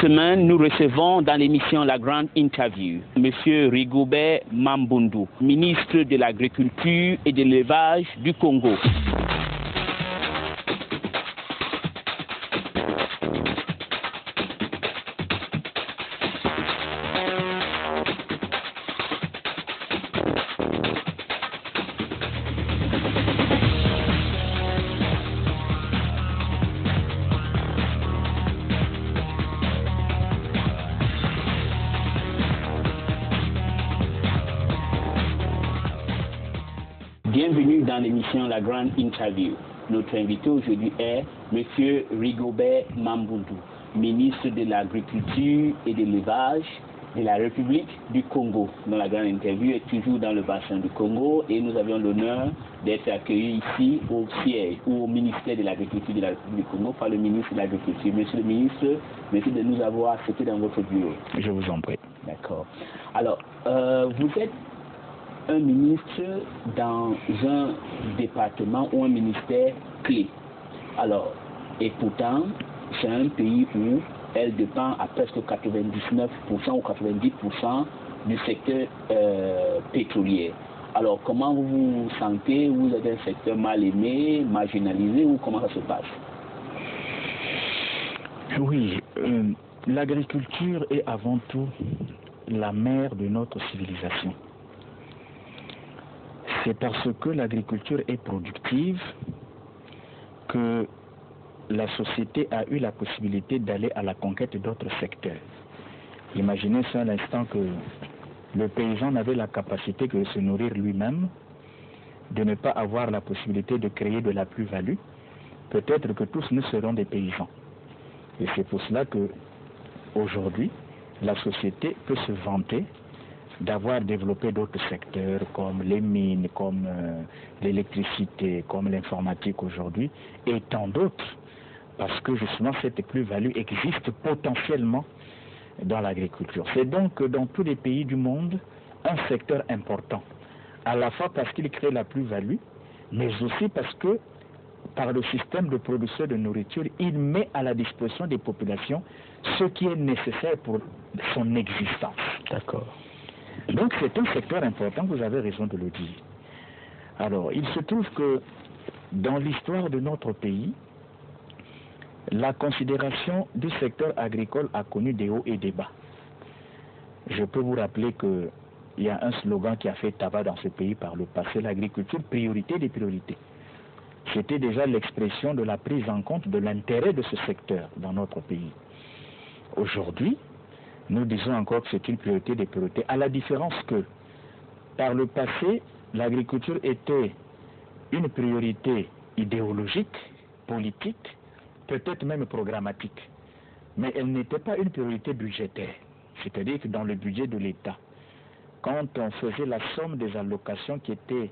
semaine, nous recevons dans l'émission La Grande Interview M. Rigobert Mambundu, ministre de l'Agriculture et de l'Élevage du Congo. Bienvenue dans l'émission La Grande Interview. Notre invité aujourd'hui est M. Rigobert Mambundu, ministre de l'Agriculture et de l'Élevage de la République du Congo. Dans la Grande Interview est toujours dans le bassin du Congo et nous avions l'honneur d'être accueillis ici au siège ou au ministère de l'Agriculture de la République du Congo par le ministre de l'Agriculture. Monsieur le ministre, merci de nous avoir acceptés dans votre bureau. Je vous en prie. D'accord. Alors, vous êtes un ministre dans un département ou un ministère clé. Alors, et pourtant, c'est un pays où elle dépend à presque 99% ou 90% du secteur pétrolier. Alors, comment vous vous sentez? Vous êtes un secteur mal aimé, marginalisé, ou comment ça se passe? Oui, l'agriculture est avant tout la mère de notre civilisation. C'est parce que l'agriculture est productive que la société a eu la possibilité d'aller à la conquête d'autres secteurs. Imaginez ça à l'instant que le paysan n'avait la capacité que de se nourrir lui-même, de ne pas avoir la possibilité de créer de la plus-value. Peut-être que tous nous serons des paysans. Et c'est pour cela que aujourd'hui, la société peut se vanter d'avoir développé d'autres secteurs comme les mines, comme l'électricité, comme l'informatique aujourd'hui, et tant d'autres, parce que justement cette plus-value existe potentiellement dans l'agriculture. C'est donc dans tous les pays du monde un secteur important, à la fois parce qu'il crée la plus-value, mais aussi parce que par le système de production de nourriture, il met à la disposition des populations ce qui est nécessaire pour son existence. D'accord. Donc c'est un secteur important, vous avez raison de le dire. Alors, il se trouve que dans l'histoire de notre pays, la considération du secteur agricole a connu des hauts et des bas. Je peux vous rappeler qu'il y a un slogan qui a fait tabac dans ce pays par le passé, l'agriculture, priorité des priorités. C'était déjà l'expression de la prise en compte de l'intérêt de ce secteur dans notre pays. Aujourd'hui, nous disons encore que c'est une priorité des priorités, à la différence que, par le passé, l'agriculture était une priorité idéologique, politique, peut-être même programmatique, mais elle n'était pas une priorité budgétaire. C'est-à-dire que dans le budget de l'État, quand on faisait la somme des allocations qui étaient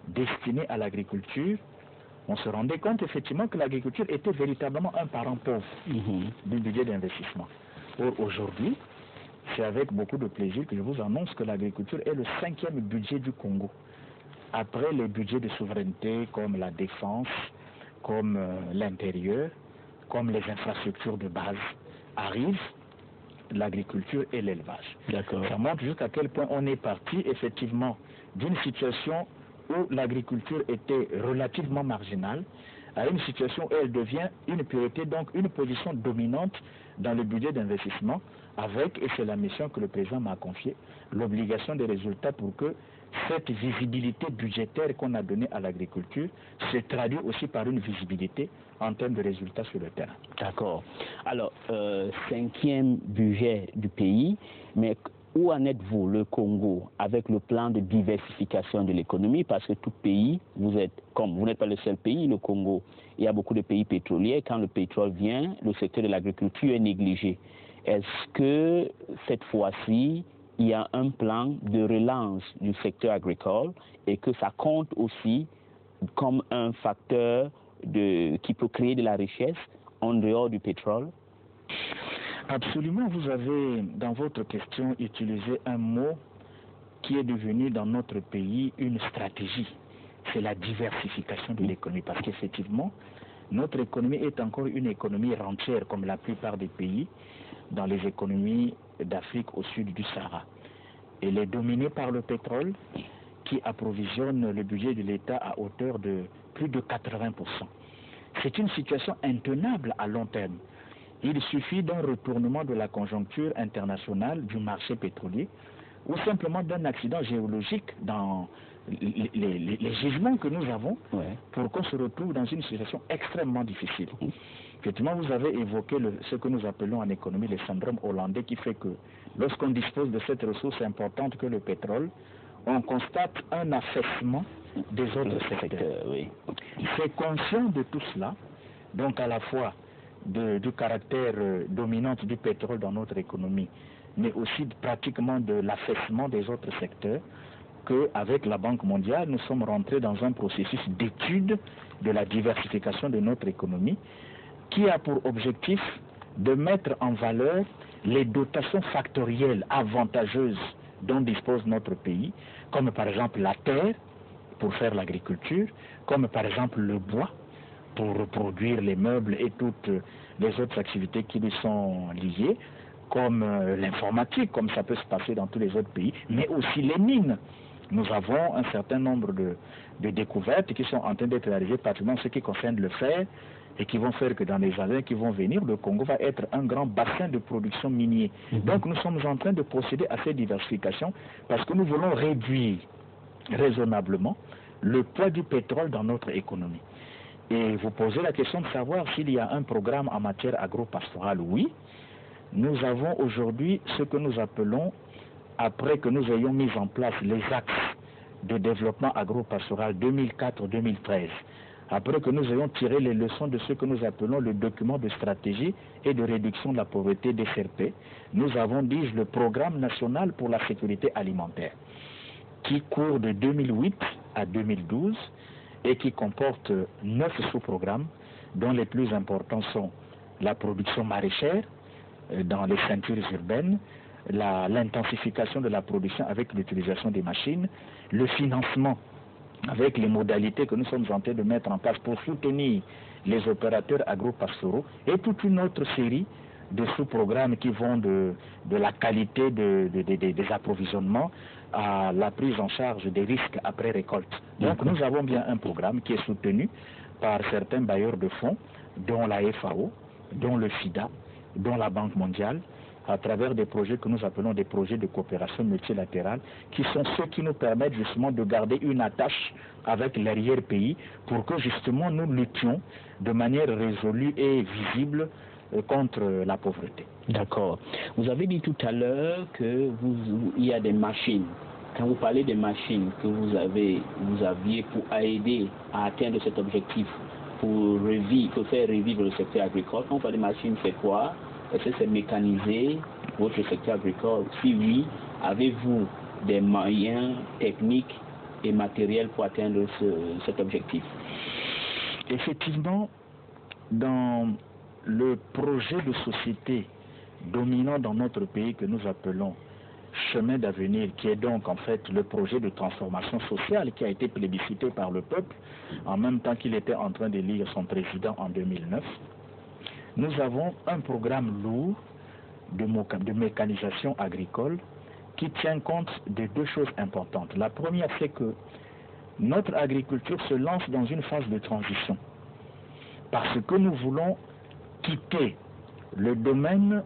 destinées à l'agriculture, on se rendait compte effectivement que l'agriculture était véritablement un parent pauvre du budget d'investissement. Or, aujourd'hui, c'est avec beaucoup de plaisir que je vous annonce que l'agriculture est le 5e budget du Congo. Après les budgets de souveraineté comme la défense, comme l'intérieur, comme les infrastructures de base, arrivent l'agriculture et l'élevage. Ça montre jusqu'à quel point on est parti effectivement d'une situation où l'agriculture était relativement marginale à une situation où elle devient une priorité, donc une position dominante dans le budget d'investissement, avec, et c'est la mission que le président m'a confiée, l'obligation des résultats pour que cette visibilité budgétaire qu'on a donnée à l'agriculture se traduit aussi par une visibilité en termes de résultats sur le terrain. D'accord. Alors, 5e budget du pays, mais où en êtes-vous, le Congo, avec le plan de diversification de l'économie? Parce que tout pays, vous n'êtes pas le seul pays, le Congo. Il y a beaucoup de pays pétroliers. Quand le pétrole vient, le secteur de l'agriculture est négligé. Est-ce que cette fois-ci, il y a un plan de relance du secteur agricole et que ça compte aussi comme un facteur qui peut créer de la richesse en dehors du pétrole? Absolument, vous avez dans votre question utilisé un mot qui est devenu dans notre pays une stratégie. C'est la diversification de l'économie, parce qu'effectivement, notre économie est encore une économie rentière comme la plupart des pays, dans les économies d'Afrique au sud du Sahara. Elle est dominée par le pétrole qui approvisionne le budget de l'État à hauteur de plus de 80%. C'est une situation intenable à long terme. Il suffit d'un retournement de la conjoncture internationale du marché pétrolier ou simplement d'un accident géologique dans les gisements que nous avons pour qu'on se retrouve dans une situation extrêmement difficile. Effectivement, vous avez évoqué ce que nous appelons en économie le syndrome hollandais qui fait que lorsqu'on dispose de cette ressource importante que le pétrole, on constate un affaissement des autres secteurs. C'est conscient de tout cela, donc à la fois du caractère dominant du pétrole dans notre économie, mais aussi pratiquement de l'affaissement des autres secteurs, qu'avec la Banque mondiale, nous sommes rentrés dans un processus d'étude de la diversification de notre économie qui a pour objectif de mettre en valeur les dotations factorielles avantageuses dont dispose notre pays, comme par exemple la terre pour faire l'agriculture, comme par exemple le bois pour produire les meubles et toutes les autres activités qui lui sont liées, comme l'informatique, comme ça peut se passer dans tous les autres pays, mais aussi les mines. Nous avons un certain nombre de découvertes qui sont en train d'être réalisées, particulièrement ce qui concerne le fer, et qui vont faire que dans les années qui vont venir, le Congo va être un grand bassin de production minier. Donc nous sommes en train de procéder à cette diversification parce que nous voulons réduire raisonnablement le poids du pétrole dans notre économie. Et vous posez la question de savoir s'il y a un programme en matière agro-pastorale. Oui, nous avons aujourd'hui ce que nous appelons, après que nous ayons mis en place les axes de développement agro-pastoral 2004-2013, après que nous ayons tiré les leçons de ce que nous appelons le document de stratégie et de réduction de la pauvreté DCRP, nous avons, dis-je, le programme national pour la sécurité alimentaire, qui court de 2008 à 2012 et qui comporte 9 sous-programmes, dont les plus importants sont la production maraîchère dans les ceintures urbaines, l'intensification de la production avec l'utilisation des machines, le financement avec les modalités que nous sommes en train de mettre en place pour soutenir les opérateurs agro-pastoraux et toute une autre série de sous-programmes qui vont de la qualité des approvisionnements à la prise en charge des risques après récolte. Donc nous avons bien un programme qui est soutenu par certains bailleurs de fonds, dont la FAO, dont le FIDA, dont la Banque mondiale, à travers des projets que nous appelons des projets de coopération multilatérale, qui sont ceux qui nous permettent justement de garder une attache avec l'arrière-pays pour que justement nous luttions de manière résolue et visible contre la pauvreté. D'accord. Vous avez dit tout à l'heure qu'il y a des machines. Quand vous parlez des machines que vous aviez pour aider à atteindre cet objectif, pour faire revivre le secteur agricole, quand on parle de machines, c'est quoi? Est-ce que c'est mécanisé, votre secteur agricole? Si oui, avez-vous des moyens techniques et matériels pour atteindre cet objectif? Effectivement, dans le projet de société dominant dans notre pays que nous appelons Chemin d'avenir, qui est donc en fait le projet de transformation sociale qui a été plébiscité par le peuple en même temps qu'il était en train d'élire son président en 2009, nous avons un programme lourd de mécanisation agricole qui tient compte de deux choses importantes. La première, c'est que notre agriculture se lance dans une phase de transition parce que nous voulons quitter le domaine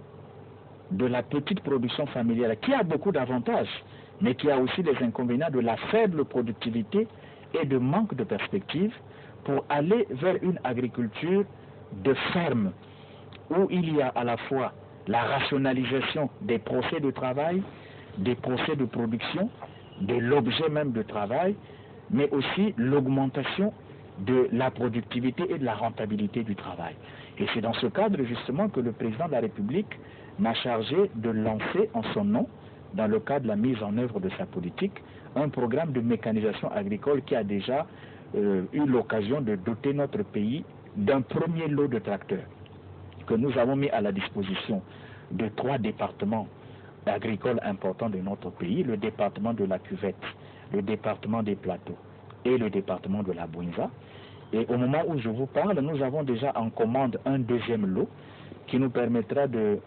de la petite production familiale qui a beaucoup d'avantages, mais qui a aussi des inconvénients de la faible productivité et de manque de perspective pour aller vers une agriculture de ferme où il y a à la fois la rationalisation des procès de travail, des procès de production, de l'objet même de travail, mais aussi l'augmentation de la productivité et de la rentabilité du travail. Et c'est dans ce cadre justement que le président de la République m'a chargé de lancer en son nom, dans le cadre de la mise en œuvre de sa politique, un programme de mécanisation agricole qui a déjà eu l'occasion de doter notre pays d'un premier lot de tracteurs que nous avons mis à la disposition de 3 départements agricoles importants de notre pays, le département de la Cuvette, le département des Plateaux et le département de la Bouinza. Et au moment où je vous parle, nous avons déjà en commande un deuxième lot qui nous permettra de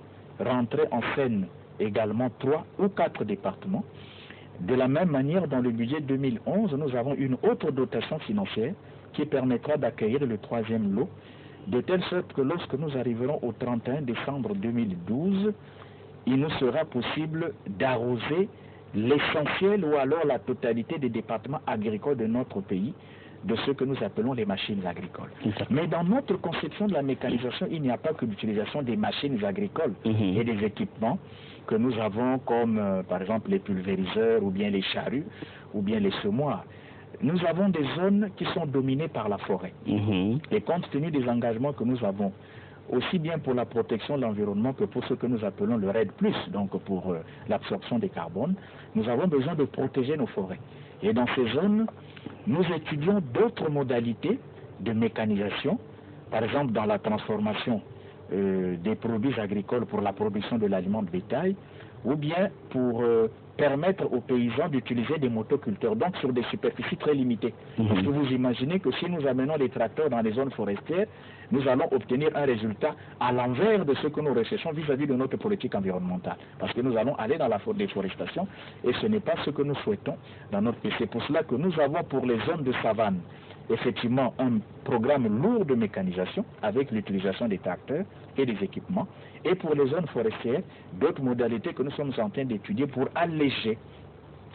rentrer en scène également 3 ou 4 départements. De la même manière, dans le budget 2011, nous avons une autre dotation financière qui permettra d'accueillir le 3e lot, de telle sorte que lorsque nous arriverons au 31 décembre 2012, il nous sera possible d'arroser l'essentiel ou alors la totalité des départements agricoles de notre pays, de ce que nous appelons les machines agricoles. Mais dans notre conception de la mécanisation, il n'y a pas que l'utilisation des machines agricoles et des équipements que nous avons comme par exemple les pulvériseurs ou bien les charrues ou bien les semoirs. Nous avons des zones qui sont dominées par la forêt. Et compte tenu des engagements que nous avons, aussi bien pour la protection de l'environnement que pour ce que nous appelons le RED+, donc pour l'absorption des carbones, nous avons besoin de protéger nos forêts. Et dans ces zones, nous étudions d'autres modalités de mécanisation, par exemple dans la transformation des produits agricoles pour la production de l'aliment de bétail, ou bien pour permettre aux paysans d'utiliser des motoculteurs, donc sur des superficies très limitées. Parce que vous imaginez que si nous amenons les tracteurs dans les zones forestières, nous allons obtenir un résultat à l'envers de ce que nous recherchons vis-à-vis de notre politique environnementale. Parce que nous allons aller dans la déforestation et ce n'est pas ce que nous souhaitons dans notre pays. C'est pour cela que nous avons pour les zones de savane effectivement un programme lourd de mécanisation avec l'utilisation des tracteurs et des équipements. Et pour les zones forestières, d'autres modalités que nous sommes en train d'étudier pour alléger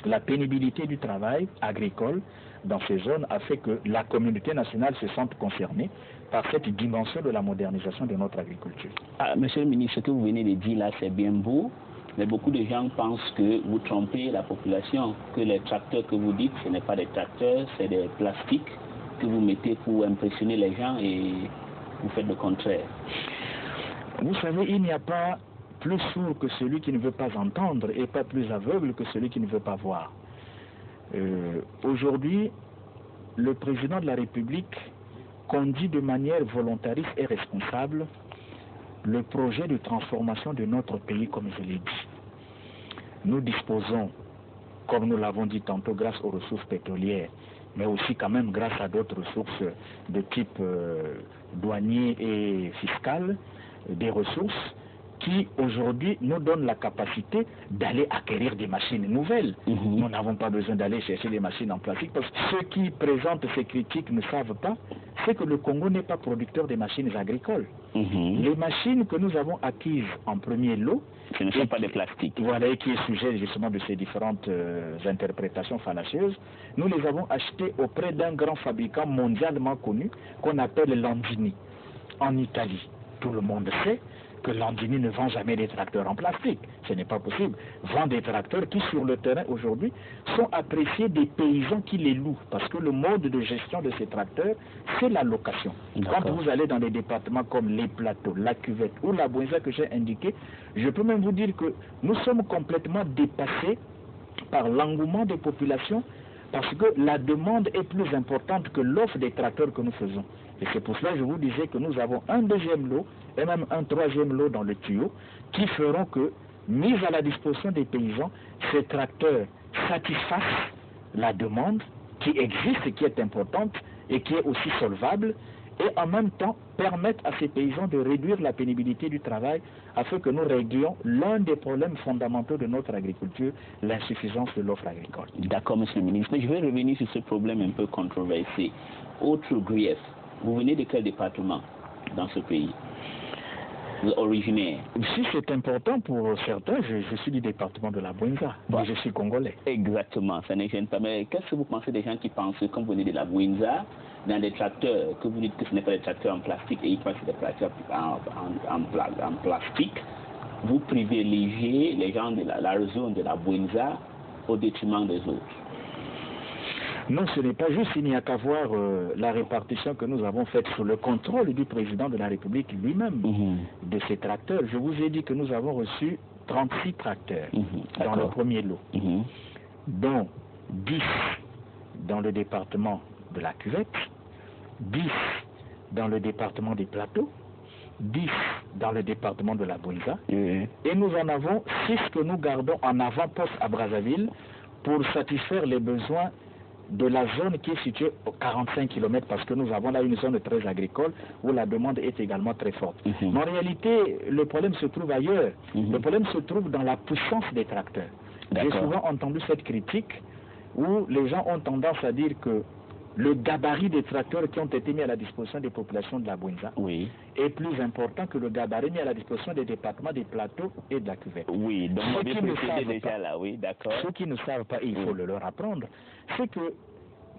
la pénibilité du travail agricole dans ces zones afin que la communauté nationale se sente concernée par cette dimension de la modernisation de notre agriculture. Monsieur le ministre, ce que vous venez de dire là, c'est bien beau, mais beaucoup de gens pensent que vous trompez la population, que les tracteurs que vous dites, ce n'est pas des tracteurs, c'est des plastiques que vous mettez pour impressionner les gens et vous faites le contraire. Vous savez, il n'y a pas plus sourd que celui qui ne veut pas entendre et pas plus aveugle que celui qui ne veut pas voir. Aujourd'hui, le président de la République conduit de manière volontariste et responsable le projet de transformation de notre pays, comme je l'ai dit. Nous disposons, comme nous l'avons dit tantôt, grâce aux ressources pétrolières, mais aussi quand même grâce à d'autres ressources de type douanier et fiscal, des ressources qui aujourd'hui nous donnent la capacité d'aller acquérir des machines nouvelles. Nous n'avons pas besoin d'aller chercher des machines en plastique parce que ceux qui présentent ces critiques ne savent pas, c'est que le Congo n'est pas producteur des machines agricoles. Les machines que nous avons acquises en premier lot, ce ne sont pas des plastiques. Voilà, et qui est sujet justement de ces différentes interprétations fallacieuses. Nous les avons achetées auprès d'un grand fabricant mondialement connu qu'on appelle Landini, en Italie. Tout le monde sait que Landini ne vend jamais des tracteurs en plastique. Ce n'est pas possible. Vend des tracteurs qui, sur le terrain aujourd'hui, sont appréciés des paysans qui les louent. Parce que le mode de gestion de ces tracteurs, c'est la location. Quand vous allez dans des départements comme les Plateaux, la Cuvette ou la Bouenza que j'ai indiqué, je peux même vous dire que nous sommes complètement dépassés par l'engouement des populations parce que la demande est plus importante que l'offre des tracteurs que nous faisons. Et c'est pour cela que je vous disais que nous avons un deuxième lot et même un troisième lot dans le tuyau qui feront que, mis à la disposition des paysans, ces tracteurs satisfassent la demande qui existe et qui est importante et qui est aussi solvable et en même temps permettent à ces paysans de réduire la pénibilité du travail afin que nous réglions l'un des problèmes fondamentaux de notre agriculture, l'insuffisance de l'offre agricole. D'accord, monsieur le ministre. Mais je vais revenir sur ce problème un peu controversé. Autre grief, vous venez de quel département dans ce pays originaire? Si c'est important pour certains, je suis du département de la Bouenza, mais je suis congolais. Exactement, ça ne gêne pas. Mais qu'est-ce que vous pensez des gens qui pensent, comme vous venez de la Bouenza, dans des tracteurs, que vous dites que ce n'est pas des tracteurs en plastique et ils pensent que c'est des tracteurs en plastique, vous privilégiez les gens de la zone de la Bouenza au détriment des autres? Non, ce n'est pas juste, il n'y a qu'à voir la répartition que nous avons faite sous le contrôle du président de la République lui-même de ces tracteurs. Je vous ai dit que nous avons reçu 36 tracteurs dans le premier lot, dont 10 dans le département de la Cuvette, 10 dans le département des Plateaux, 10 dans le département de la Bouenza, et nous en avons 6 que nous gardons en avant-poste à Brazzaville pour satisfaire les besoins de la zone qui est située aux 45 km, parce que nous avons là une zone très agricole où la demande est également très forte. Mais en réalité, le problème se trouve ailleurs. Le problème se trouve dans la puissance des tracteurs. J'ai souvent entendu cette critique où les gens ont tendance à dire que le gabarit des tracteurs qui ont été mis à la disposition des populations de la Bouinza est plus important que le gabarit mis à la disposition des départements des plateaux et de la cuvette. Oui, donc ceux qui ne savent déjà pas, là, oui, d'accord. Ceux qui ne savent pas, et il faut le leur apprendre, c'est que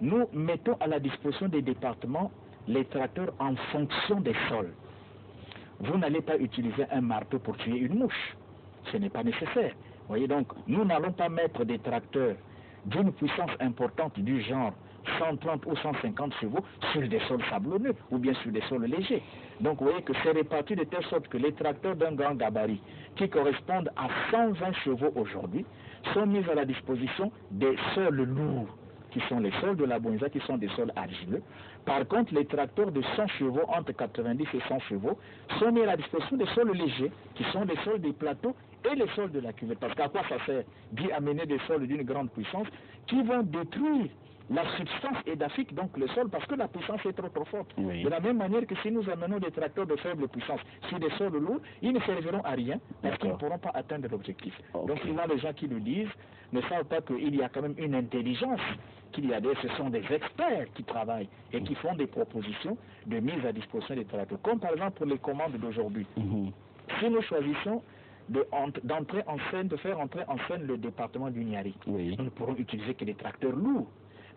nous mettons à la disposition des départements les tracteurs en fonction des sols. Vous n'allez pas utiliser un marteau pour tuer une mouche. Ce n'est pas nécessaire. Vous voyez, donc, nous n'allons pas mettre des tracteurs d'une puissance importante du genre 130 ou 150 chevaux sur des sols sablonneux ou bien sur des sols légers. Donc vous voyez que c'est réparti de telle sorte que les tracteurs d'un grand gabarit qui correspondent à 120 chevaux aujourd'hui sont mis à la disposition des sols lourds qui sont les sols de la Bouinza, qui sont des sols argileux. Par contre, les tracteurs de 100 chevaux, entre 90 et 100 chevaux, sont mis à la disposition des sols légers, qui sont les sols des plateaux et les sols de la cuvette. Parce qu'à quoi ça sert d'y amener des sols d'une grande puissance qui vont détruire la substance édaphique, donc le sol, parce que la puissance est trop forte. De la même manière que si nous amenons des tracteurs de faible puissance sur des sols lourds, ils ne serviront à rien parce qu'ils ne pourront pas atteindre l'objectif. Donc souvent les gens qui le disent ne savent pas qu'il y a quand même une intelligence, ce sont des experts qui travaillent et qui font des propositions de mise à disposition des tracteurs. Comme par exemple pour les commandes d'aujourd'hui. Si nous choisissons d'entrer en scène, de faire entrer en scène le département du Niari, nous ne pourrons utiliser que des tracteurs lourds.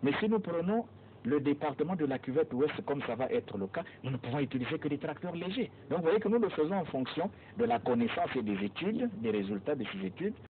Mais si nous prenons le département de la cuvette ouest, comme ça va être le cas, nous ne pouvons utiliser que des tracteurs légers. Donc vous voyez que nous le faisons en fonction de la connaissance et des études, des résultats de ces études.